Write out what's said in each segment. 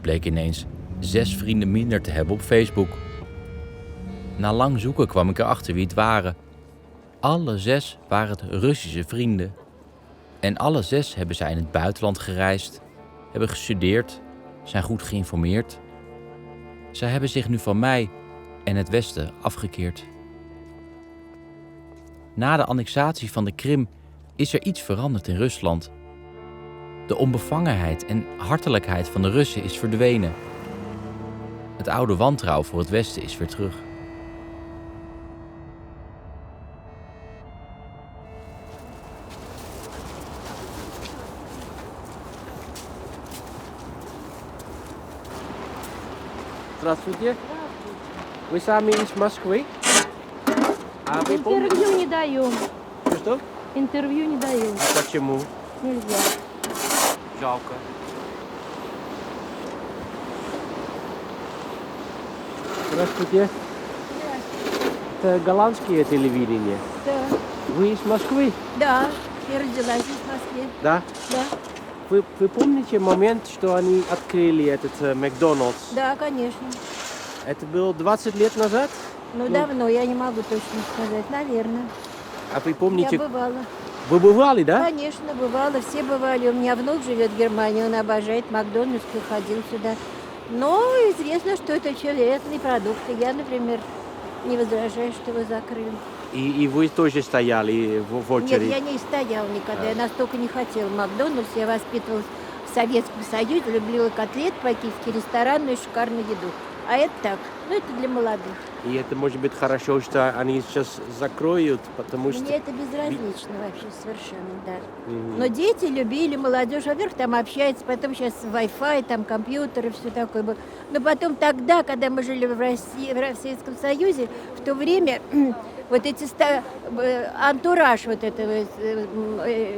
bleek ineens 6 vrienden minder te hebben op Facebook. Na lang zoeken kwam ik erachter wie het waren. Alle 6 waren het Russische vrienden. En alle 6 hebben zij in het buitenland gereisd, hebben gestudeerd, zijn goed geïnformeerd. Zij hebben zich nu van mij en het Westen afgekeerd. Na de annexatie van de Krim is er iets veranderd in Rusland. De onbevangenheid en hartelijkheid van de Russen is verdwenen. Het oude wantrouwen voor het Westen is weer terug. Здравствуйте. Вы сами из Москвы? А вы помните? Интервью не даем. Что? Интервью не даем. Почему? Нельзя. Жалко. Здравствуйте. Это голландское телевидение. Да. Вы из Москвы? Да. Я родилась здесь, в Москве. Да. Да. Вы помните момент, что они открыли этот Макдональдс? Да, конечно. Это было 20 лет назад? Ну, давно, я не могу точно сказать. Наверное. А вы помните? Я бывала. Вы бывали, да? Конечно, бывала. Все бывали. У меня внук живет в Германии, он обожает Макдональдс, ходил сюда. Но известно, что это человечные продукты. Я, например, не возражаю, что его закрыли. И вы тоже стояли в очереди? Нет, я не стояла никогда. Я настолько не хотела Макдональдс. Я воспитывалась в Советском Союзе, любила котлет по-киевски, ресторанную шикарную еду. А это так, ну это для молодых. И это может быть хорошо, что они сейчас закроют, потому что... Мне это безразлично вообще совершенно, да. Но дети любили, молодежь, во-первых, там общается, потом сейчас Wi-Fi, там компьютеры, все такое было. Но потом тогда, когда мы жили в России, в Советском Союзе, в то время вот эти антураж вот этого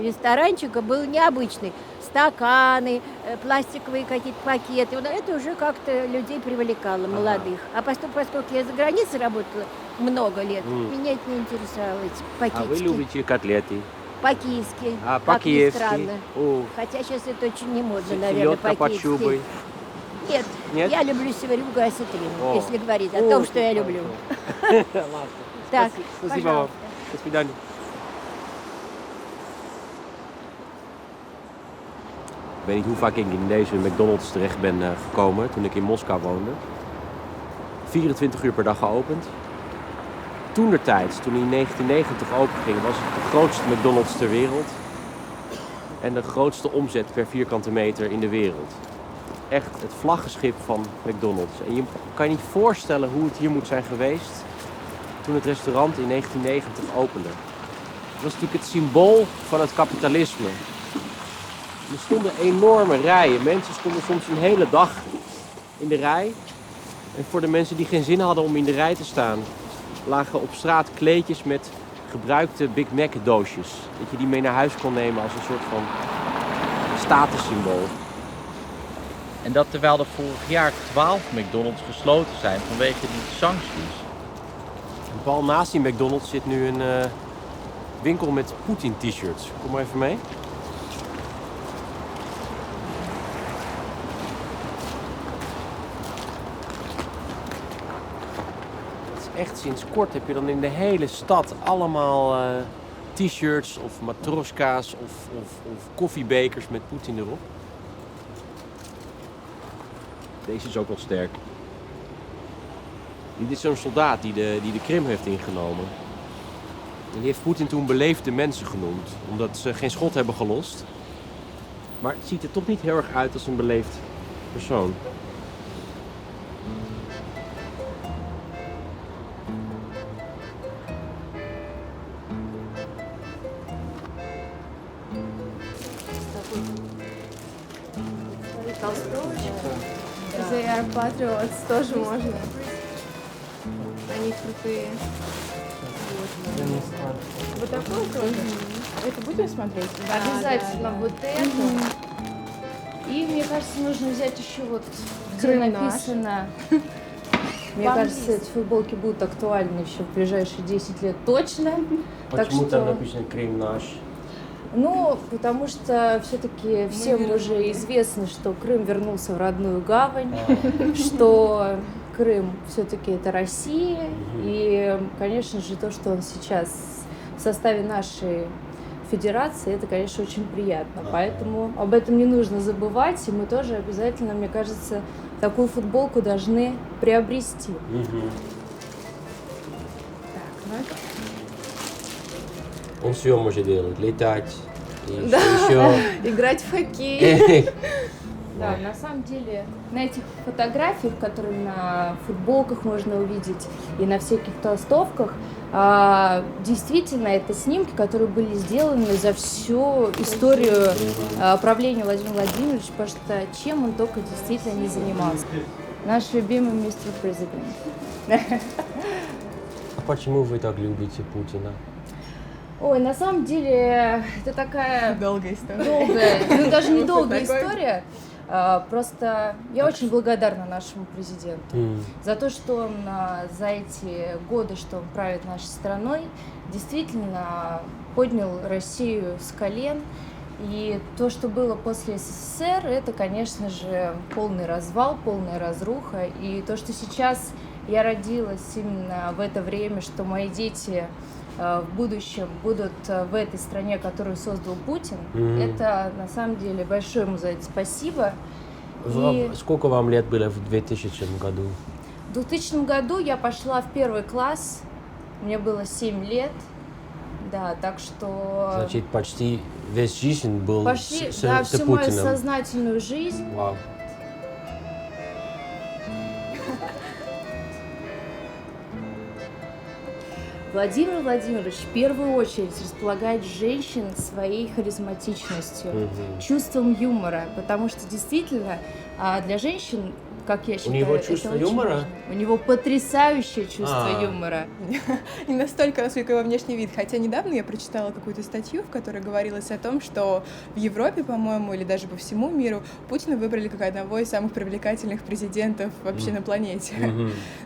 ресторанчика был необычный. Стаканы, пластиковые какие-то пакеты. Это уже как-то людей привлекало, молодых. А поскольку я за границей работала много лет, меня это не интересовало, эти пакетики. А вы любите котлеты? По-киевски. А, как ни по-киевски. странно. О. Хотя сейчас это очень не модно, наверное, Селедка под по-киевски. шубой. Нет, Нет? я люблю севрюгу осетрину, О. если говорить о О, том, что я люблю. Ладно. Так, Спасибо вам. пожалуйста. До свидания. Ik weet niet hoe vaak ik in deze McDonald's terecht ben gekomen toen ik in Moskou woonde. 24 uur per dag geopend. Toentertijd, toen hij in 1990 openging, was het de grootste McDonald's ter wereld. En de grootste omzet per vierkante meter in de wereld. Echt het vlaggenschip van McDonald's. En je kan je niet voorstellen hoe het hier moet zijn geweest toen het restaurant in 1990 opende. Het was natuurlijk het symbool van het kapitalisme. Er stonden enorme rijen. Mensen stonden soms een hele dag in de rij. En voor de mensen die geen zin hadden om in de rij te staan, lagen op straat kleedjes met gebruikte Big Mac doosjes. Dat je die mee naar huis kon nemen als een soort van statussymbool. En dat terwijl er vorig jaar 12 McDonald's gesloten zijn vanwege die sancties. En pal naast die McDonald's zit nu een winkel met Poetin-t-shirts. Kom maar even mee. Echt sinds kort heb je dan in de hele stad allemaal t-shirts of matroska's of koffiebekers met Poetin erop. Deze is ook wel sterk. Dit is zo'n soldaat die de Krim heeft ingenomen. En die heeft Poetin toen beleefde mensen genoemd, omdat ze geen schot hebben gelost. Maar het ziet er toch niet heel erg uit als een beleefd persoon. The Air Patriots тоже можно. Они крутые. Вот такой тоже. Это будем смотреть? Обязательно вот это. И мне кажется, нужно взять еще вот, где Крым наш. написано. Мне кажется, эти футболки будут актуальны еще в ближайшие 10 лет точно. Так Почему там что написано Крым наш? Ну, потому что все-таки всем уже известно, что Крым вернулся в родную гавань, что Крым все-таки это Россия, и, конечно же, то, что он сейчас в составе нашей федерации, это, конечно, очень приятно. Поэтому об этом не нужно забывать, и мы тоже обязательно, мне кажется, такую футболку должны приобрести. Он все может делать, летать. И Да. что еще? Играть в хоккей. Да, на самом деле, на этих фотографиях, которые на футболках можно увидеть и на всяких толстовках, действительно, это снимки, которые были сделаны за всю историю правления Владимира Владимировича, потому что чем он только действительно не занимался. Наш любимый мистер президент. А почему вы так любите Путина? Ой, на самом деле, это такая Долгая история. долгая, ну даже не долгая Такой. история. Просто я очень благодарна нашему президенту за то, что он за эти годы, что он правит нашей страной, действительно поднял Россию с колен. И то, что было после СССР, это, конечно же, полный развал, полная разруха. И то, что сейчас я родилась именно в это время, что мои дети в будущем будут в этой стране, которую создал Путин, это на самом деле большое ему за это спасибо. И Сколько вам лет было в 2000 году? в 2000 году я пошла в 1 класс, мне было 7 лет, да, так что Значит, почти весь жизнь был почти, с да, всю мою Путиным. сознательную жизнь. Вау. Владимир Владимирович в первую очередь располагает женщин своей харизматичностью, чувством юмора, потому что действительно для женщин, как я считаю, него это чувство очень юмора? важно. У него потрясающее чувство юмора. Не настолько, насколько его внешний вид. Хотя недавно я прочитала какую-то статью, в которой говорилось о том, что в Европе, по-моему, или даже по всему миру, Путина выбрали как одного из самых привлекательных президентов вообще на планете.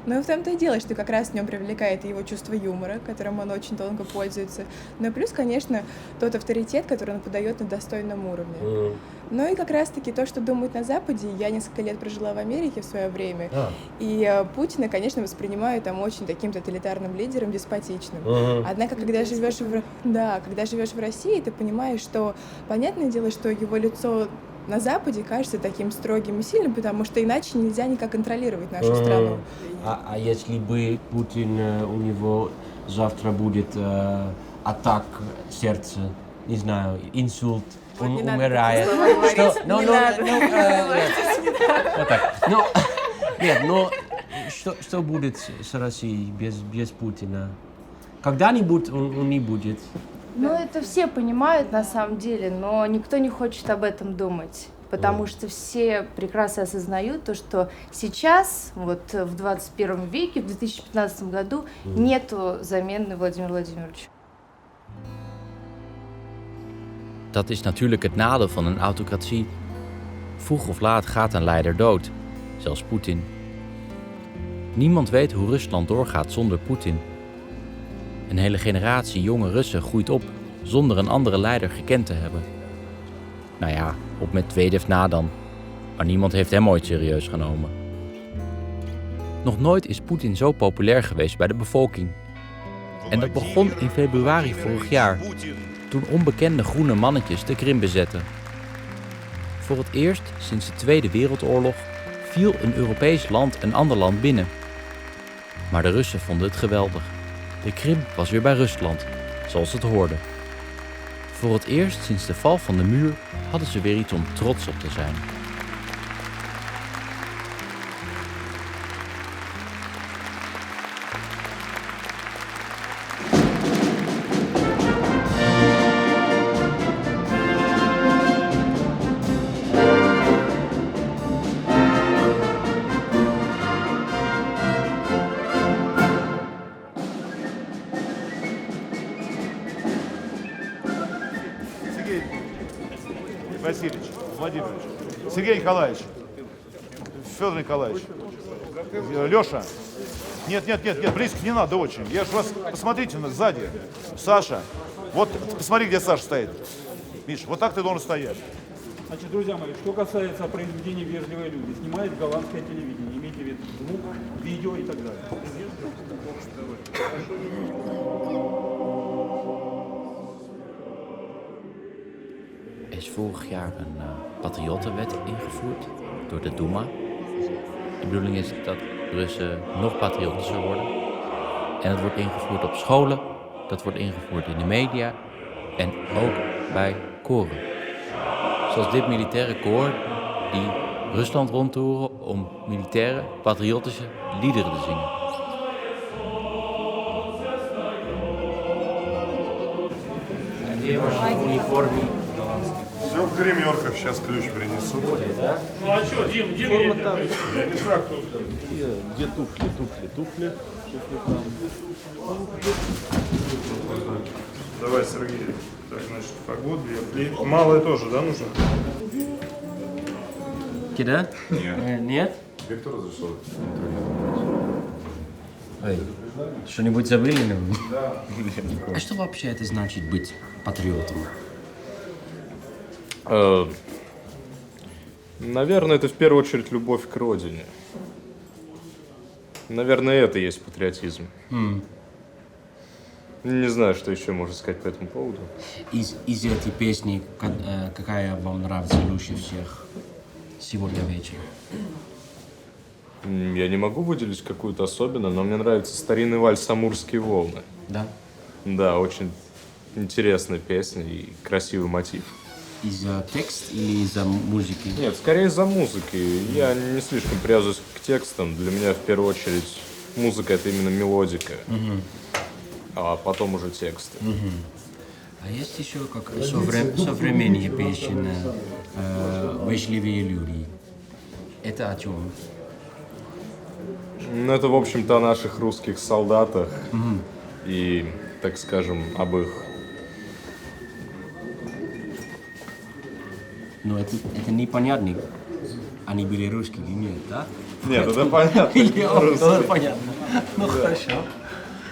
Но в том-то и дело, что как раз в нем привлекает его чувство юмора, которым он очень тонко пользуется. Но плюс, конечно, тот авторитет, который он подает на достойном уровне. Ну и как раз-таки то, что думают на Западе. Я несколько лет прожила в Америке в свое время, и Путина, конечно, воспринимают там очень таким тоталитарным лидером, деспотичным. Однако, когда живешь в России, ты понимаешь, что понятное дело, что его лицо на Западе кажется таким строгим и сильным, потому что иначе нельзя никак контролировать нашу страну. А если бы Путин, у него завтра будет атак сердца, не знаю, инсульт, он не надо умирает. такие слова говорить. Нет, вот так. Нет, но что будет с Россией без Путина? Когда-нибудь он не будет. Ну, это все понимают на самом деле, но никто не хочет об этом думать. Потому что все прекрасно осознают то, что сейчас, вот в 21 веке, в 2015 году, нету замены Владимиру Владимировичу. Dat is natuurlijk het nadeel van een autocratie. Vroeg of laat gaat een leider dood, zelfs Poetin. Niemand weet hoe Rusland doorgaat zonder Poetin. Een hele generatie jonge Russen groeit op zonder een andere leider gekend te hebben. Nou ja, op Medvedev na dan. Maar niemand heeft hem ooit serieus genomen. Nog nooit is Poetin zo populair geweest bij de bevolking. En dat begon in februari vorig jaar, toen onbekende groene mannetjes de Krim bezetten. Voor het eerst sinds de Tweede Wereldoorlog viel een Europees land een ander land binnen. Maar de Russen vonden het geweldig. De Krim was weer bij Rusland, zoals het hoorde. Voor het eerst sinds de val van de muur hadden ze weer iets om trots op te zijn. Сергей Васильевич, Владимирович, Сергей Николаевич, Федор Николаевич, Леша. Нет, близко не надо очень. Я же вас, посмотрите сзади. Саша. Вот, посмотри, где Саша стоит. Миш, вот так ты должен стоять. Значит, друзья мои, что касается произведений «Вежливые люди», снимает голландское телевидение, имейте в виду звук, видео и так далее. Er is vorig jaar een patriottenwet ingevoerd door de Duma. De bedoeling is dat Russen nog patriotischer worden. En het wordt ingevoerd op scholen, dat wordt ingevoerd in de media en ook bij koren. Zoals dit militaire koor die Rusland rondtoeren om militaire, patriotische liederen te zingen. En die was uniform. Все в гримерках, сейчас ключ принесут. Ну а что, Дим, где я не знаю, кто. Где туфли? Давай, Сергей. Так, значит, погода, и малое тоже, да, нужно? Кида? Нет? Виктор разрешил. Ой, что-нибудь забыли? Да. А что вообще это значит быть патриотом? Наверное, это в первую очередь любовь к родине. Наверное, это и есть патриотизм. Не знаю, что еще можно сказать по этому поводу. Из этой песни, какая вам нравится лучше всех сегодня вечером? Я не могу выделить какую-то особенную, но мне нравится старинный вальс «Амурские волны». Да? Да, очень интересная песня и красивый мотив. Из-за текста или из-за музыки? Нет, скорее из-за музыки. Я не слишком привязываюсь к текстам. Для меня в первую очередь музыка — это именно мелодика, а потом уже тексты. А есть еще как современные песни «Вежливые люди». Это о чем? Ну, это, в общем-то, о наших русских солдатах и, так скажем, об их... Но это непонятно. Они были русские или нет, да? Нет, это понятно. Или это понятно. Ну, хорошо.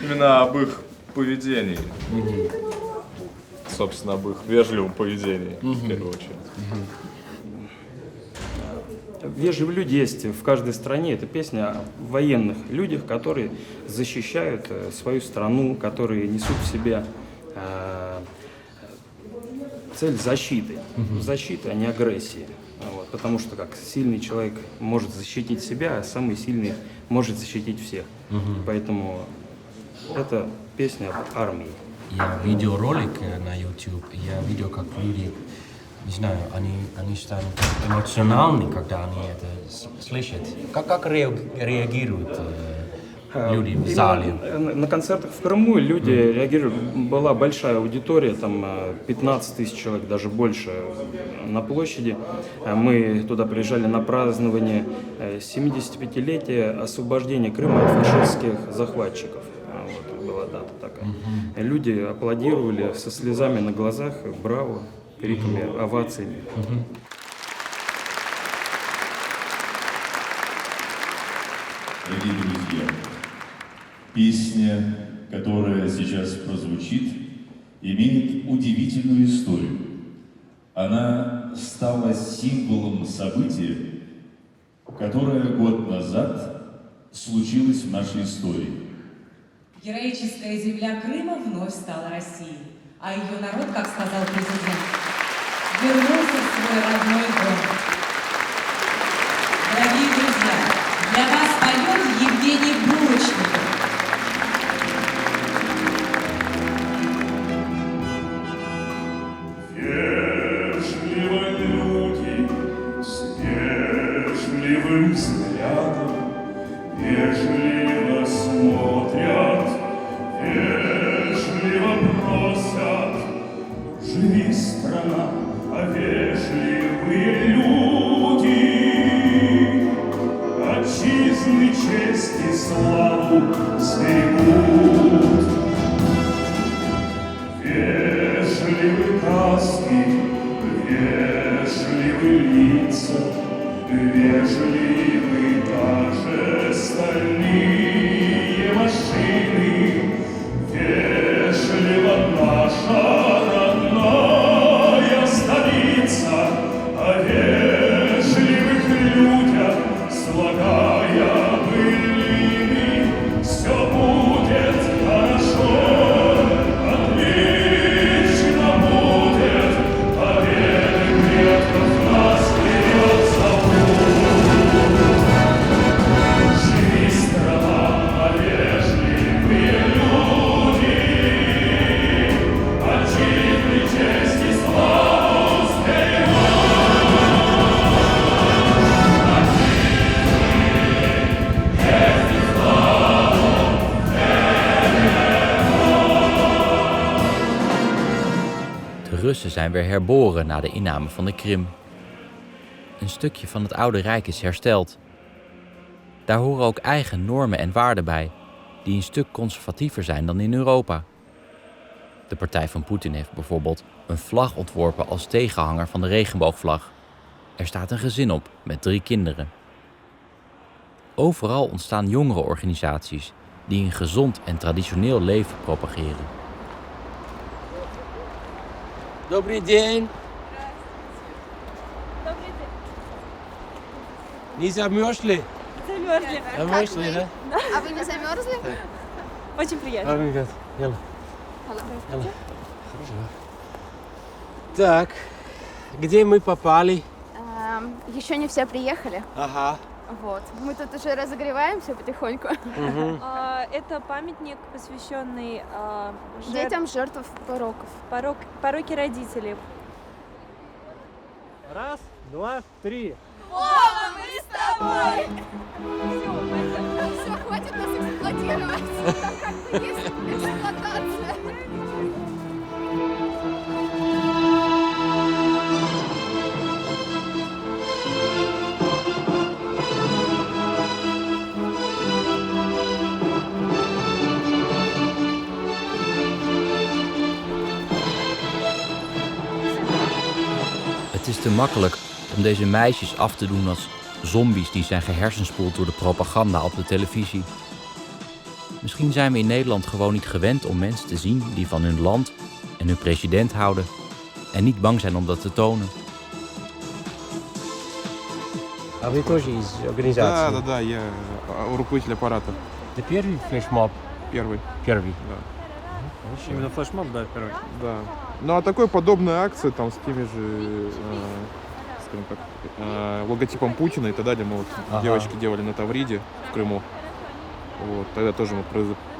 Именно об их поведении. Собственно, об их вежливом поведении, в первую очередь. «Вежливые люди» есть в каждой стране. Это песня о военных людях, которые защищают свою страну, которые несут в себе цель защиты. Защиты, а не агрессии. Вот. Потому что как сильный человек может защитить себя, а самый сильный может защитить всех. Поэтому это песня об армии. Я видел ролик на YouTube, я видел, как люди, не знаю, они станут эмоциональны, когда они это слышат. Как реагируют люди в зале? На концертах в Крыму люди реагировали. Была большая аудитория, там 15 тысяч человек, даже больше на площади. Мы туда приезжали на празднование 75-летия освобождения Крыма от фашистских захватчиков. Вот была дата такая. Люди аплодировали со слезами на глазах, браво, криками, овациями. Дорогие друзья, песня, которая сейчас прозвучит, имеет удивительную историю. Она стала символом события, которое год назад случилось в нашей истории. Героическая земля Крыма вновь стала Россией, а ее народ, как сказал президент, вернулся в свой родной дом. Дорогие друзья, для вас поет Евгений Булочников. Вежливые люди с вежливым взглядом вежливо смотрят, вежливо просят. Живи, страна, а вежливые люди отчизны честь и славу сберегут. Вежливы краски, вежливы лица, вежливы даже стальные машины. Вежлива наша родная Russen zijn weer herboren na de inname van de Krim. Een stukje van het oude rijk is hersteld. Daar horen ook eigen normen en waarden bij, die een stuk conservatiever zijn dan in Europa. De partij van Poetin heeft bijvoorbeeld een vlag ontworpen als tegenhanger van de regenboogvlag. Er staat een gezin op met 3 kinderen. Overal ontstaan jongerenorganisaties die een gezond en traditioneel leven propageren. Добрый день. Не замерзли? Замерзли. Замерзли, да? А вы не замерзли? Очень приятно. Yalla. Так, где мы попали? Еще не все приехали. Ага. Вот. Мы тут уже разогреваемся потихоньку. Это памятник, посвященный Детям жертв пороков. пороки родителей. Раз, два, три. Вова, мы с тобой! Все, хватит нас эксплуатировать. Как есть эксплуатация. Het is te makkelijk om deze meisjes af te doen als zombies die zijn gehersenspoeld door de propaganda op de televisie. Misschien zijn we in Nederland gewoon niet gewend om mensen te zien die van hun land en hun president houden en niet bang zijn om dat te tonen. А вы тоже из организации? Да, я руководитель аппарата. Это первый флешмоб? Первый. Первый. Да. Именно флешмоб, да, первый. Да. Ну а такой подобной акции там с теми же, скажем так, логотипом Путина и так далее мы вот девочки делали на Тавриде в Крыму. Вот. Тогда тоже мы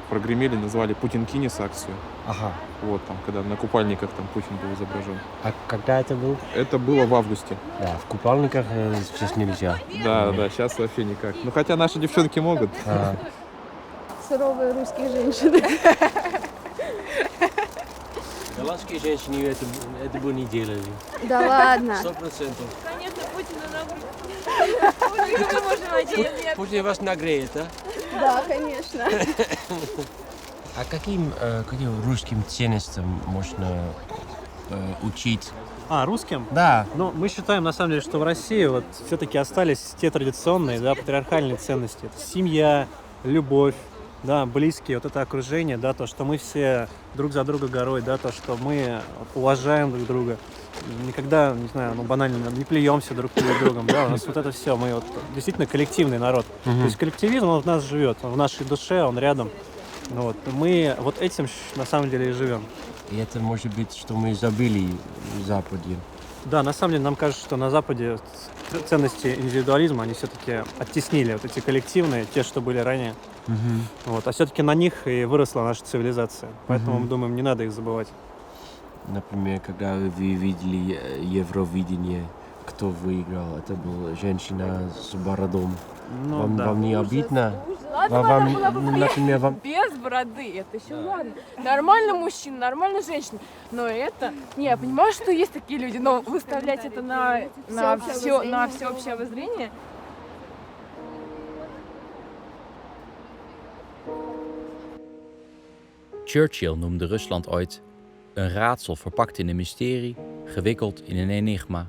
прогремели, назвали Путин Кинес акцию. Ага. Вот там, когда на купальниках там Путин был изображен. А когда это было? Это было в августе. Да, в купальниках сейчас нельзя. Да, сейчас вообще никак. Ну хотя наши девчонки могут. Суровые русские женщины. Голландские женщины это бы не делали. Да ладно. 100%. Конечно, Путина нагреет. Путин вас нагреет, а? Да, конечно. А каким русским ценностям можно учить? Русским? Да. Ну, мы считаем, на самом деле, что в России вот все-таки остались те традиционные, да, патриархальные ценности. Это семья, любовь, да, близкие, вот это окружение, да, то, что мы все друг за друга горой, да, то, что мы уважаем друг друга. Никогда, не знаю, банально, не плюемся друг перед другом, да, у нас вот это все, мы вот действительно коллективный народ. То есть коллективизм, он в нас живет, он в нашей душе, он рядом. Вот. Мы вот этим на самом деле и живем. И это может быть, что мы забыли в Западе. Да, на самом деле нам кажется, что на Западе ценности индивидуализма, они все-таки оттеснили вот эти коллективные, те, что были ранее. Вот. А все-таки на них и выросла наша цивилизация. Поэтому мы думаем, не надо их забывать. Например, когда вы видели Евровидение, кто выиграл? Это была женщина с бородом. Ну, вам не обидно? Например, без бороды, это еще ладно. Нормально мужчина, нормально женщина. Но это... Не, я понимаю, что есть такие люди, но выставлять это на всеобщее обозрение... Churchill noemde Rusland ooit een raadsel verpakt in een mysterie, gewikkeld in een enigma.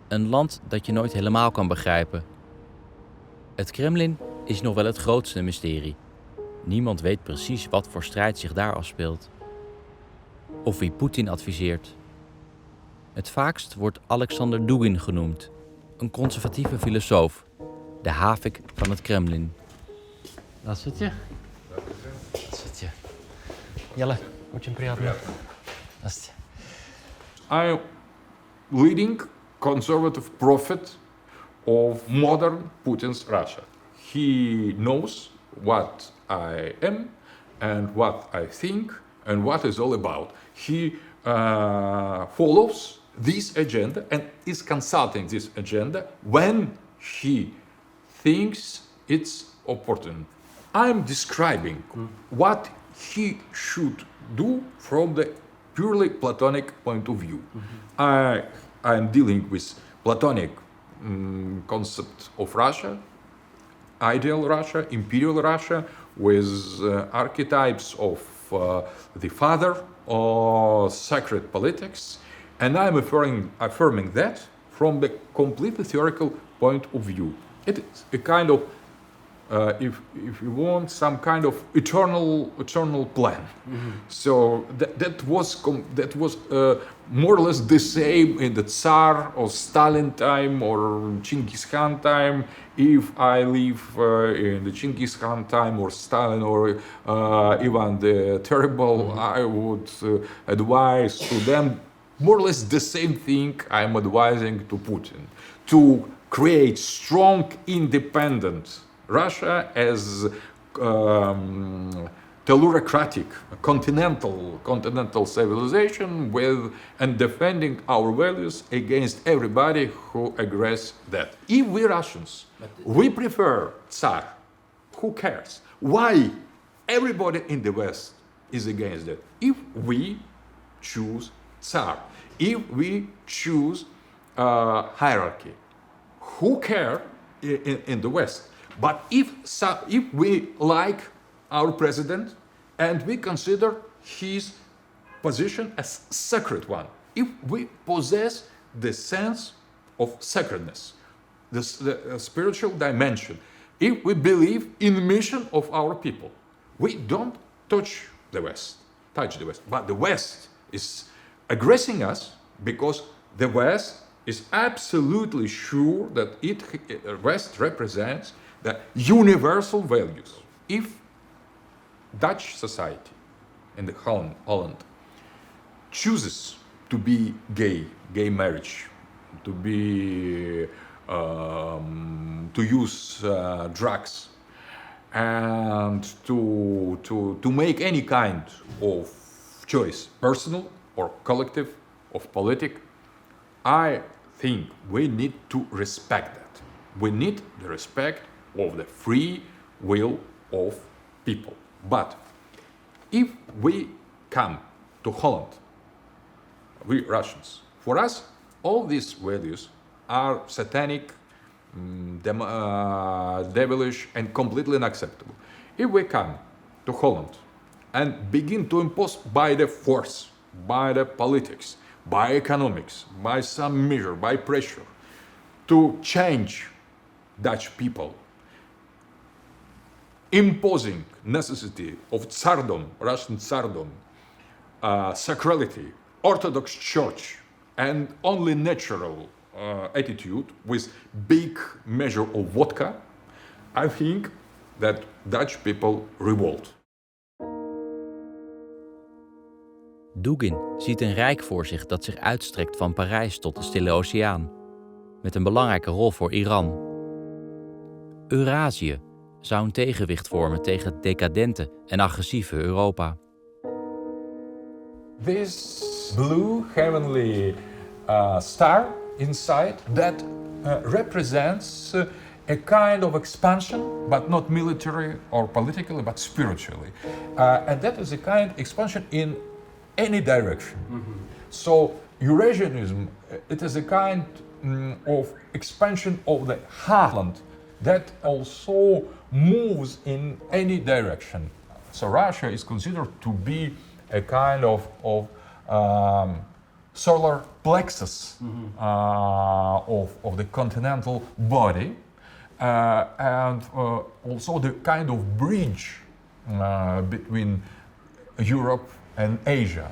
Een land dat je nooit helemaal kan begrijpen. Het Kremlin is nog wel het grootste mysterie. Niemand weet precies wat voor strijd zich daar afspeelt. Of wie Poetin adviseert. Het vaakst wordt Alexander Dugin genoemd, een conservatieve filosoof, de havik van het Kremlin. Здравствуйте. Здравствуйте. Yalla, очень приятно. Здравствуйте. I'm leading conservative prophet of modern Putin's Russia. He knows what I am and what I think and what it's all about. He follows this agenda and is consulting this agenda when he thinks it's opportune. I'm describing what he should do from the purely Platonic point of view. I am dealing with Platonic concept of Russia, ideal Russia, imperial Russia, with archetypes of the father or sacred politics, and I'm affirming that from the completely theoretical point of view. It is a kind of, if you want, some kind of eternal plan. So that was more or less the same in the Tsar or Stalin time or Genghis Khan time. If I live in the Genghis Khan time or Stalin or Ivan the Terrible, I would advise to them more or less the same thing I'm advising to Putin, to create strong, independent Russia as tellurocratic, continental civilization with and defending our values against everybody who aggress that. If we Russians, we prefer Tsar, who cares? Why everybody in the West is against that? If we choose Tsar, if we choose hierarchy, who care in the West? But if we like our president and we consider his position as sacred one, if we possess the sense of sacredness, the spiritual dimension, if we believe in the mission of our people, we don't touch the West. But the West is aggressing us because the West is absolutely sure that West represents the universal values. If Dutch society in Holland chooses to be gay marriage, to be to use drugs, and to make any kind of choice, personal or collective, of politic, I think we need to respect that. We need the respect of the free will of people. But if we come to Holland, we Russians, for us, all these values are satanic, devilish, and completely unacceptable. If we come to Holland and begin to impose by the force, by the politics, by economics, by some measure, by pressure, to change Dutch people, imposing necessity of tsardom, Russian tsardom, sacrality, Orthodox Church, and only natural attitude with big measure of vodka, I think that Dutch people revolt. Dugin ziet een rijk voor zich dat zich uitstrekt van Parijs tot de Stille Oceaan, met een belangrijke rol voor Iran. Eurazië zou een tegenwicht vormen tegen het decadente en agressieve Europa. This blue heavenly star inside that represents a kind of expansion, but not military or politically, but spiritually. And that is a kind of expansion in any direction. So Eurasianism, it is a kind of expansion of the heartland that also moves in any direction. So Russia is considered to be a kind of solar plexus of the continental body, and also the kind of bridge between Europe and Asia.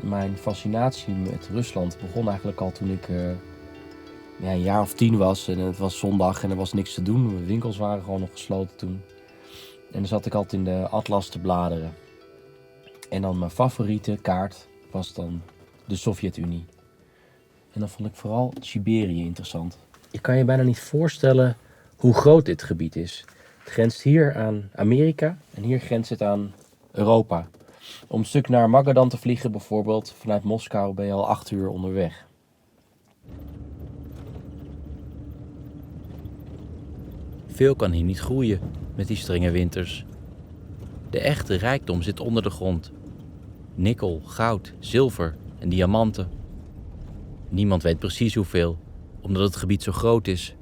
Mijn fascinatie met Rusland begon eigenlijk al toen ik een jaar of 10 was. En het was zondag en er was niks te doen. De winkels waren gewoon nog gesloten toen. En dan zat ik altijd in de atlas te bladeren. En dan mijn favoriete kaart was dan de Sovjet-Unie. En dan vond ik vooral Siberië interessant. Je kan je bijna niet voorstellen hoe groot dit gebied is. Het grenst hier aan Amerika en hier grenst het aan Europa. Om een stuk naar Magadan te vliegen bijvoorbeeld, vanuit Moskou ben je al 8 uur onderweg. Veel kan hier niet groeien met die strenge winters. De echte rijkdom zit onder de grond. Nikkel, goud, zilver en diamanten. Niemand weet precies hoeveel, omdat het gebied zo groot is.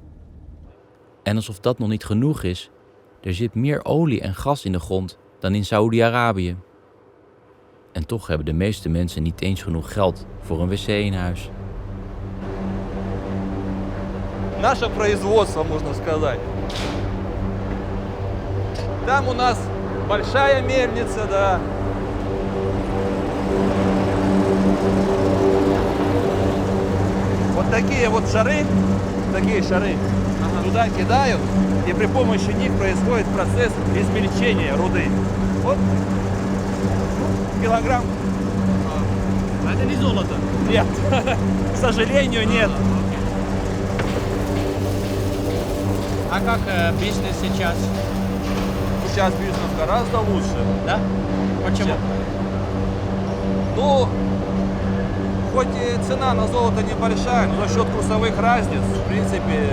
En alsof dat nog niet genoeg is, er zit meer olie en gas in de grond dan in Saoedi-Arabië. En toch hebben de meeste mensen niet eens genoeg geld voor een wc in huis. Наше производство, можно сказать. Там у нас большая мельница, да. Вот такие вот шары, туда кидают, и при помощи них происходит процесс измельчения руды. Вот килограмм. Это не золото? Нет, к сожалению, нет. А как бизнес сейчас? Сейчас бизнес гораздо лучше. Да? Почему? Ну, хоть и цена на золото небольшая, но за счет курсовых разниц, в принципе,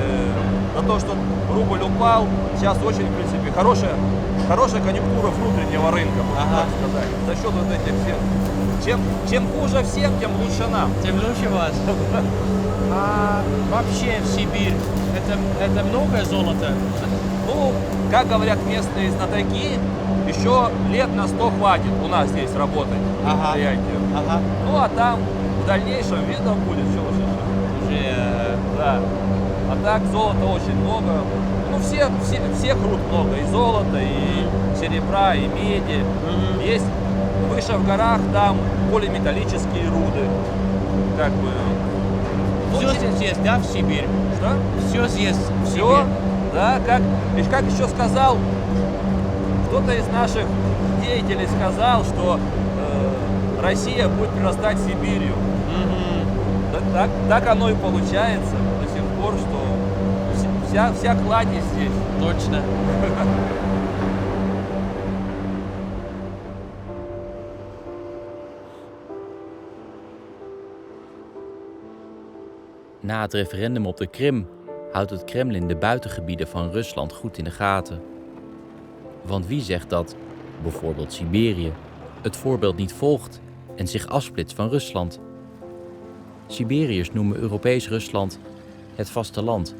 за то, что рубль упал, сейчас очень, в принципе, хорошая конъюнктура внутреннего рынка, можно так сказать. За счет вот этих всех. Чем хуже всем, тем лучше нам. Тем лучше вас. А вообще в Сибирь это много золота? Ну, как говорят местные знатоки, еще лет на 100 хватит у нас здесь работать предприятию. Ну, а там в дальнейшем видно будет, что уже. Да. А так золота очень много. Ну, всех руд много. И золота, и серебра, и меди. Есть выше в горах, там полиметаллические руды. Как бы. Все здесь есть, да, в Сибирь? Что? Все здесь в Сибирь. Все, да, как еще сказал, кто-то из наших деятелей сказал, что Россия будет прирастать Сибирью. Так оно и получается до сих пор, что вся кладезь здесь. Точно. Na het referendum op de Krim houdt het Kremlin de buitengebieden van Rusland goed in de gaten. Want wie zegt dat, bijvoorbeeld Siberië, het voorbeeld niet volgt en zich afsplitst van Rusland? Siberiërs noemen Europees Rusland het vasteland.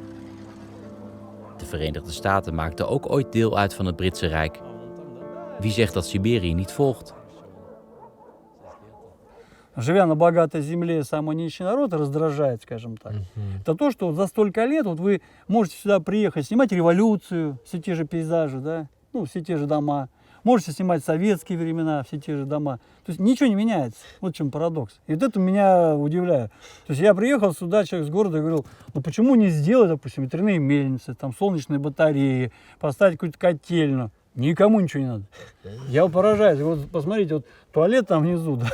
De Verenigde Staten maakten ook ooit deel uit van het Britse Rijk. Wie zegt dat Siberië niet volgt? Живя на богатой земле, самый нищий народ раздражает, скажем так. Это то, что за столько лет вот вы можете сюда приехать, снимать революцию, все те же пейзажи, да, ну, все те же дома. Можете снимать советские времена, все те же дома. То есть ничего не меняется. Вот в чем парадокс. И вот это меня удивляет. То есть я приехал сюда, человек с города, и говорил, ну почему не сделать, допустим, ветряные мельницы, там солнечные батареи, поставить какую-то котельную. Никому ничего не надо. Я поражаюсь. Вот посмотрите, вот туалет там внизу, да.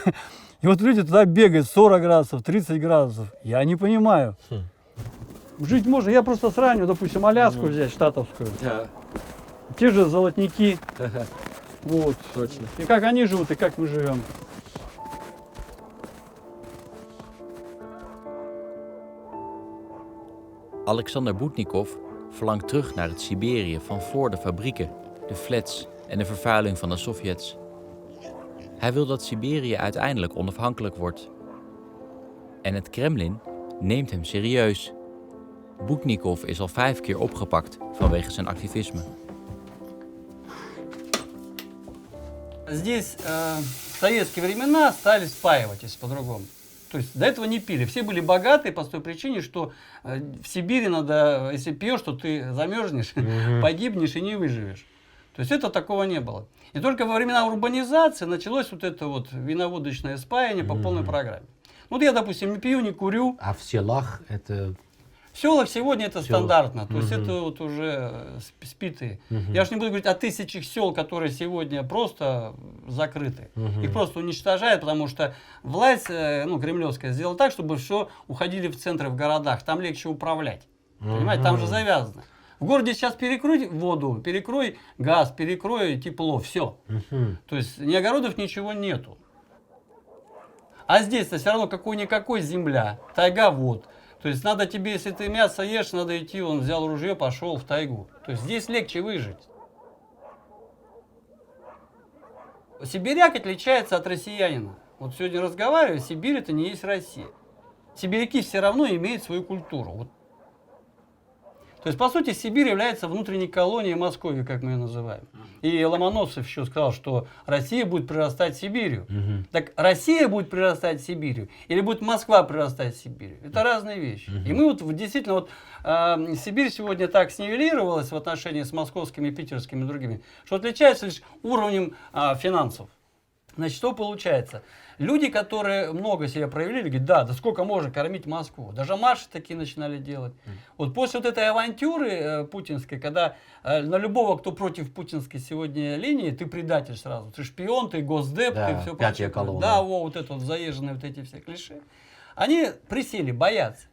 И вот люди туда бегают 40 градусов, 30 градусов. Я не понимаю. Жить можно. Я просто сравниваю, допустим, Аляску взять, штатовскую. Те же золотники. Вот. Точно. И как они живут, и как мы живем. Alexander Boutnikov verlangt terug naar het Siberië van voor de fabrieken, de flats en de vervuiling van de Sovjets. Hij wil dat Siberië uiteindelijk onafhankelijk wordt. En het Kremlin neemt hem serieus. Boutnikov is al 5 keer opgepakt vanwege zijn activisme. Здесь в советские времена стали спаивать, если по-другому. То есть до этого не пили. Все были богатые по той причине, что в Сибири надо, если пьешь, то ты замерзнешь, погибнешь и не выживешь. То есть это такого не было. И только во времена урбанизации началось вот это вот виноводочное спаяние по полной программе. Вот я, допустим, не пью, не курю. А в селах это... В селах сегодня это стандартно, то есть это вот уже спитые. Я же не буду говорить о тысячах сел, которые сегодня просто закрыты. Их просто уничтожают, потому что власть, ну, кремлевская, сделала так, чтобы все уходили в центры, в городах. Там легче управлять. Понимаете, там же завязано. В городе сейчас перекрой воду, перекрой газ, перекрой тепло, все. То есть ни огородов, ничего нету. А здесь-то все равно какой-никакой земля, тайга, вот. То То есть надо тебе, если ты мясо ешь, надо идти, он взял ружье, пошел в тайгу. То есть здесь легче выжить. Сибиряк отличается от россиянина. Вот сегодня разговариваю, Сибирь это не есть Россия. Сибиряки все равно имеют свою культуру. Вот. То есть, по сути, Сибирь является внутренней колонией Московии, как мы ее называем. И Ломоносов еще сказал, что Россия будет прирастать Сибирью. Так Россия будет прирастать Сибирью или будет Москва прирастать Сибирью? Это разные вещи. И мы вот действительно, вот Сибирь сегодня так снивелировалась в отношении с московскими, питерскими и другими, что отличается лишь уровнем финансов. Значит, что получается? Люди, которые много себя проявили, говорят, да сколько можно кормить Москву. Даже марши такие начинали делать. Вот после вот этой авантюры путинской, когда на любого, кто против путинской сегодня линии, ты предатель сразу. Ты шпион, ты госдеп, да, ты все пятая колонна. Да, вот это вот заезженные вот эти все клише. Они присели, боятся.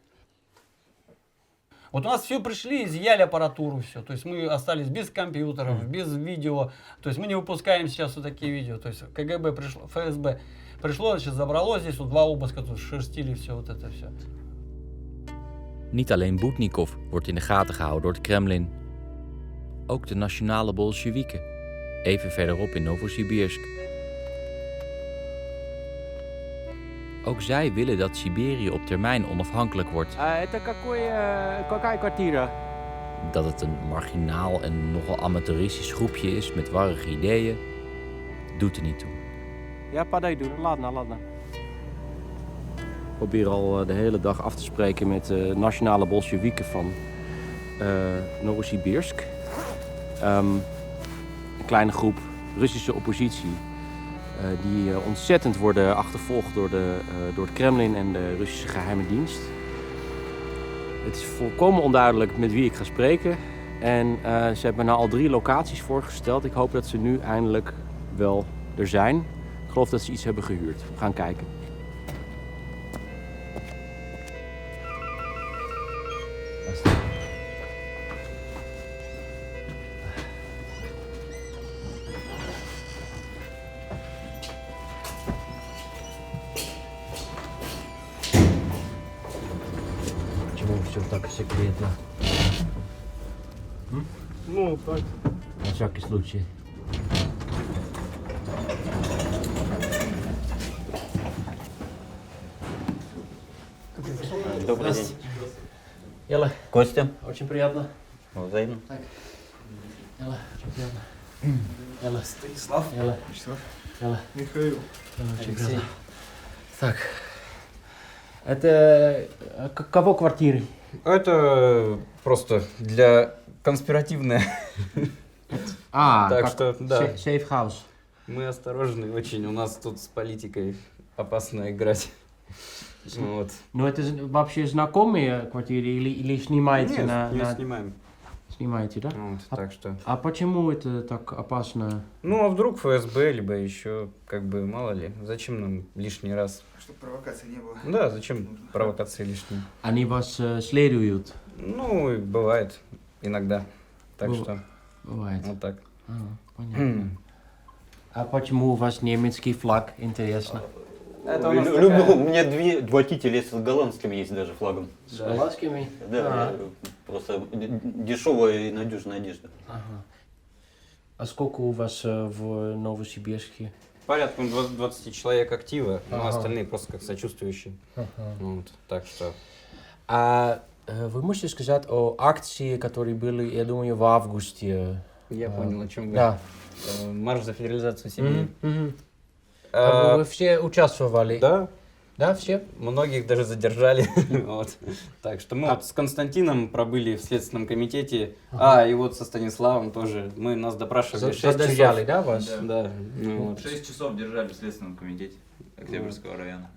Вот у нас все пришли, изъяли аппаратуру, все. То есть мы остались без компьютеров, без видео. То есть мы не выпускаем сейчас вот такие видео. То есть КГБ пришло, ФСБ пришло, значит, забрало здесь вот 2 обыска, тут шерстили все вот это все. Niet alleen Boetnikov wordt in de gaten gehouden door het Kremlin. Ook de nationale Bolsjewieken, even verderop in Novosibirsk. Ook zij willen dat Siberië op termijn onafhankelijk wordt. Какая квартира? Dat het een marginaal en nogal amateuristisch groepje is met warrige ideeën, doet er niet toe. Ja, подойду. Ладно. Ik probeer al de hele dag af te spreken met de nationale Bolsjewieken van Novosibirsk. Een kleine groep Russische oppositie die ontzettend worden achtervolgd door het Kremlin en de Russische geheime dienst. Het is volkomen onduidelijk met wie ik ga spreken. En ze hebben me nou al 3 locaties voorgesteld. Ik hoop dat ze nu eindelijk wel er zijn. Ik geloof dat ze iets hebben gehuurd. We gaan kijken. Почему все так секретно? Ну, так. На всякий случай. Добрый день. Елла. Костя. Очень приятно. Взаимно. Так. Елла, очень приятно. Елла. Станислав. Елла. Вячеслав. Елла. Михаил. Очень приятно. Так. Это кого квартиры? Это просто для конспиративной. Так что, да. Сейф-хаус. Мы осторожны очень. У нас тут с политикой опасно играть. Вот. Ну это вообще знакомые квартиры или снимаете? Нет, не снимаем. Снимаете, да? Вот, так что. А почему это так опасно? Ну а вдруг ФСБ, либо еще, как бы, мало ли, зачем нам лишний раз? Чтобы провокаций не было. Да, зачем провокации лишние? Они вас следуют? Ну, бывает иногда. Так что. Бывает. Вот так. Понятно. А почему у вас немецкий флаг, интересно? Это у нас у меня 2 кителя с голландским есть даже флагом. С голландскими? Да, просто дешевая и надежная одежда. Ага. А сколько у вас в Новосибирске? Порядка 20 человек актива, но остальные просто как сочувствующие. Вот, так что. А вы можете сказать о акции, которые были, я думаю, в августе? Я понял, о чем вы. Да. Марш за федерализацию Сибири. Вы все участвовали? Да. Да, все? Многих даже задержали. Вот. Так что мы вот с Константином пробыли в Следственном комитете, и вот со Станиславом тоже. Нас допрашивали 6 часов. Задержали, да, вас? Да. 6 часов держали в Следственном комитете Октябрьского района.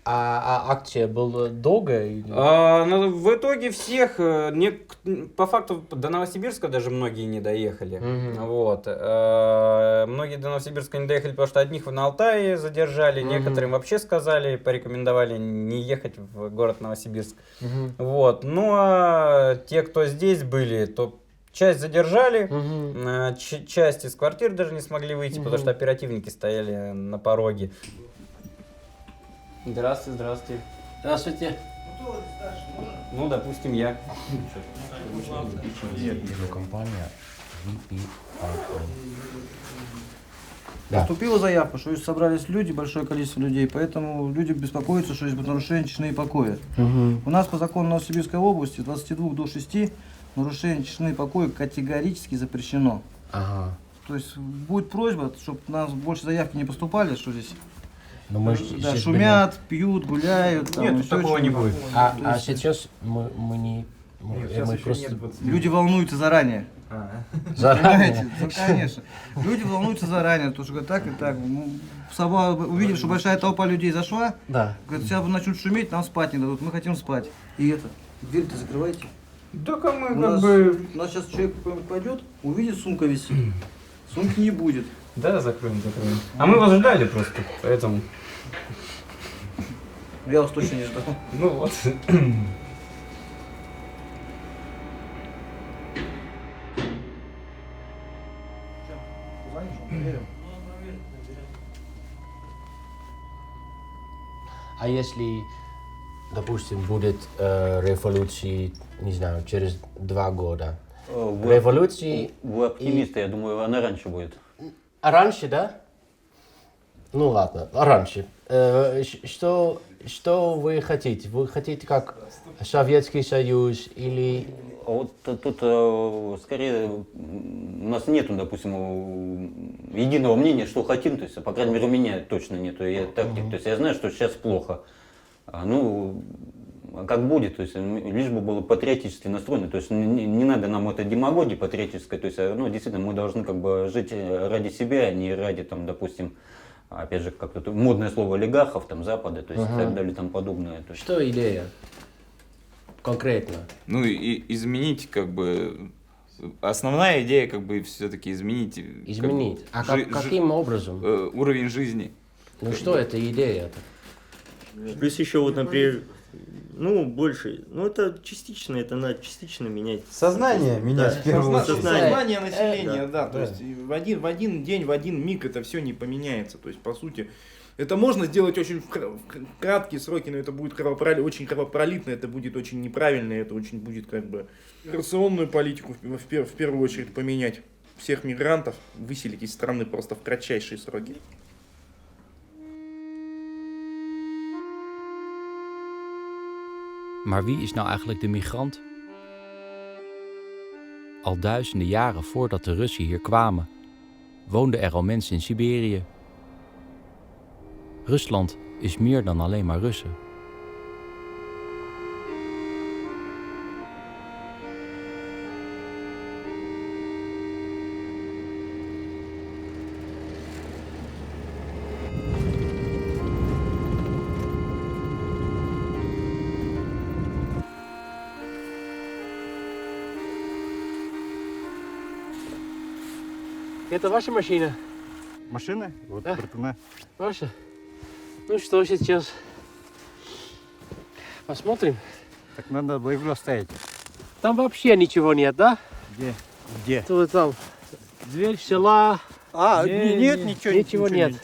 А акция была долгая? В итоге всех, по факту до Новосибирска даже многие не доехали. Вот. Многие до Новосибирска не доехали, потому что одних на Алтае задержали, некоторым вообще сказали, порекомендовали не ехать в город Новосибирск. Вот. Ну а те, кто здесь были, то часть задержали, часть из квартир даже не смогли выйти, потому что оперативники стояли на пороге. Здравствуйте, здравствуйте. Здравствуйте. Ну, допустим, я. Компания Поступила заявка, что собрались люди, большое количество людей, поэтому люди беспокоятся, что есть нарушение тишины и покоя. У нас по закону Новосибирской области с 22 до 6 нарушение тишины и покоя категорически запрещено. То есть будет просьба, чтобы у нас больше заявки не поступали, что здесь шумят, пьют, гуляют. Нет, такого не будет. А сейчас мы просто... Люди волнуются заранее. Заранее? Ну, конечно. Люди волнуются заранее, потому что говорят, так и так. Увидев, что большая толпа людей зашла, говорят, сейчас начнут шуметь, нам спать не дадут, мы хотим спать. И это, дверь-то закрывайте. Так а мы У нас сейчас человек пойдет, увидит, сумка висит. Сумки не будет. Да, закроем. А мы вас ждали просто, поэтому... Я вас точно не ждал. Ну вот. А если, допустим, будет революция, не знаю, через 2 года? Революции... Вы оптимисты, я думаю, она раньше будет. А раньше, да? Ну ладно, а раньше. Что вы хотите? Вы хотите как Советский Союз или... Вот тут скорее у нас нету, допустим, единого мнения, что хотим, то есть, по крайней мере, у меня точно нету. То есть я знаю, что сейчас плохо. Ну, как будет, то есть лишь бы было патриотически настроено, то есть не надо нам этой демагогии патриотической, то есть, ну, действительно, мы должны как бы жить ради себя, а не ради, там, допустим, опять же, как-то модное слово олигархов, там, Запада, то есть, и так далее, и тому подобное. То есть. Что идея? Конкретно. Ну и изменить как бы основная идея как бы все-таки изменить. Изменить. Как бы, каким образом? Уровень жизни. Ну что это идея-то? Плюс еще вот, например, ну больше, ну это частично, это надо частично менять. Сознание менять в первую очередь. Сознание населения, да. То есть в один день, в один миг это все не поменяется. То есть по сути. Это можно сделать очень в краткие сроки, но это будет очень кровопролитно, это будет очень неправильно, это очень будет как бы миграционную политику в первую очередь поменять. Всех мигрантов выселить из страны просто в кратчайшие сроки. Maar wie is nou eigenlijk de migrant? Al duizenden jaren voordat de Russen hier kwamen, woonden er al mensen in Siberië. Rusland is meer dan alleen maar Russen. Это ваша машина? Машина? Вот, да? Ваша? Ну что сейчас? Посмотрим. Так надо было его оставить. Там вообще ничего нет, да? Где? Тут там дверь села. Нет, ничего нет.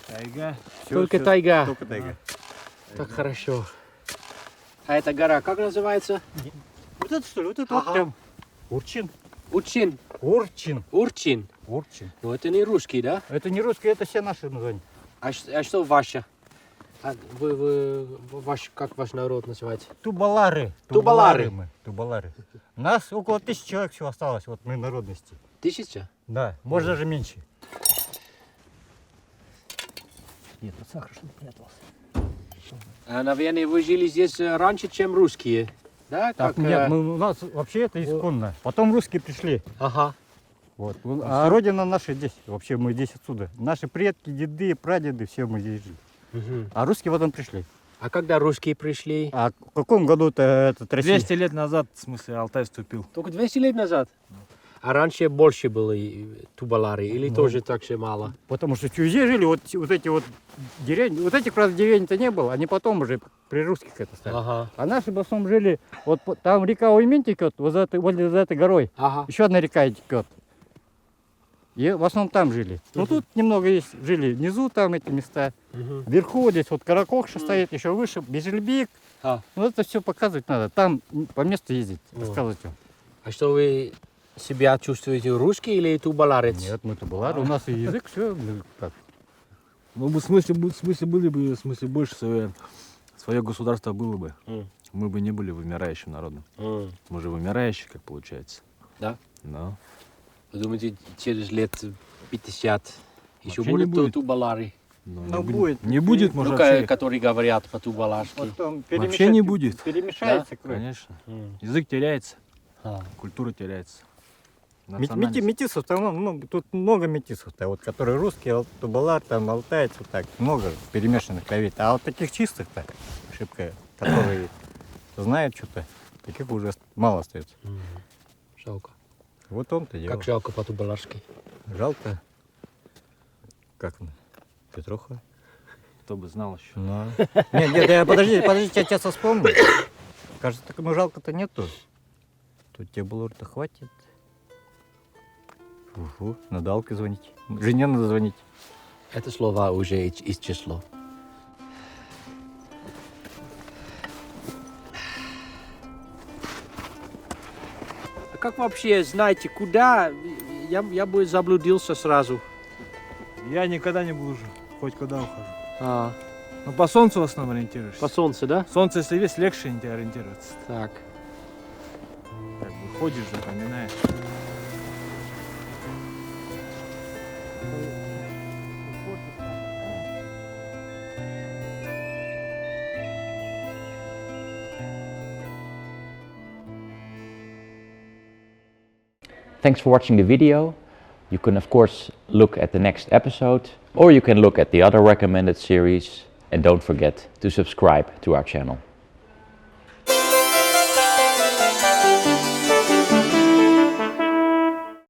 Тайга. Всё, Только всё, тайга. Только тайга. Так хорошо. А эта гора как называется? Вот это что ли? Вот это вот прям. Урчин. Урчин. Урчин. Урчин. Урчин. Ну это не русский, да? Это не русский, это все наши названия. А что ваша? Как ваш народ называется? Тубалары. Тубалары. Мы. Тубалары. Нас около 1000 человек всего осталось, вот мы народности. 1000? Да, может даже меньше. Нет, вот сахар что прятался. А, наверное, вы жили здесь раньше, чем русские, да? Так, нет, у нас вообще это исконно. Потом русские пришли. Ага. Вот. А родина наша здесь, вообще мы здесь отсюда. Наши предки, деды, прадеды, все мы здесь жили. А русские потом пришли. А когда русские пришли? А в каком году-то этот Россия? 200 лет назад, в смысле, Алтай вступил. Только 200 лет назад? А раньше больше было тубалары или тоже так же мало? Потому что чужие жили, вот эти вот деревни, вот этих, правда, деревень-то не было, они потом уже при русских это стали. Ага. А наши в основном жили, вот там река Уймень текет, вот за этой горой, еще одна река текет. И в основном там жили. Ну тут немного есть, жили внизу там эти места. Вверху вот здесь вот Каракохша стоит, еще выше Безельбик, Ну это все показывать надо. Там по месту ездить, рассказывать вам. А что вы себя чувствуете русский или тубаларец? Нет, мы тубалары. У нас и язык, все как. Ну, в смысле были бы, в смысле больше свое государство было бы. Мы бы не были вымирающим народом. Мы же вымирающие, как получается. Да? Да. Вы думаете, через лет 50 еще Вообще не будут будет. тубалары? Ну, будет. Не будет, может, Ну, вообще. которые говорят по-тубаларски. Вообще не будет. Перемешается Да, кровь. конечно. Язык теряется, культура теряется. Национальность. Метисов там много, тут много метисов-то, вот, которые русские, тубалар, там, алтаец, вот так, много перемешанных кровей. А вот таких чистых-то, ошибка, которые знают что-то, таких уже мало остается. Жалко. Вот он-то дело. Как жалко по-тубаларски? Жалко. Как он? Петруха? Кто бы знал еще. Ну. Нет, подожди, я сейчас вспомню. Кажется, такому жалко-то нету. Тут тебе было-то хватит. Угу, надо Алке звонить. Жене надо звонить. Это слова уже из числа. А как вообще знаете, куда? Я бы заблудился сразу. Я никогда не блужу, хоть куда ухожу. Ну, по солнцу в основном ориентируешься. По солнцу, да? Солнце, если есть, легче не ориентироваться. Так. Как бы ходишь, запоминаешь. Thanks for watching the video. You can of course look at the next episode, or you can look at the other recommended series, and don't forget to subscribe to our channel.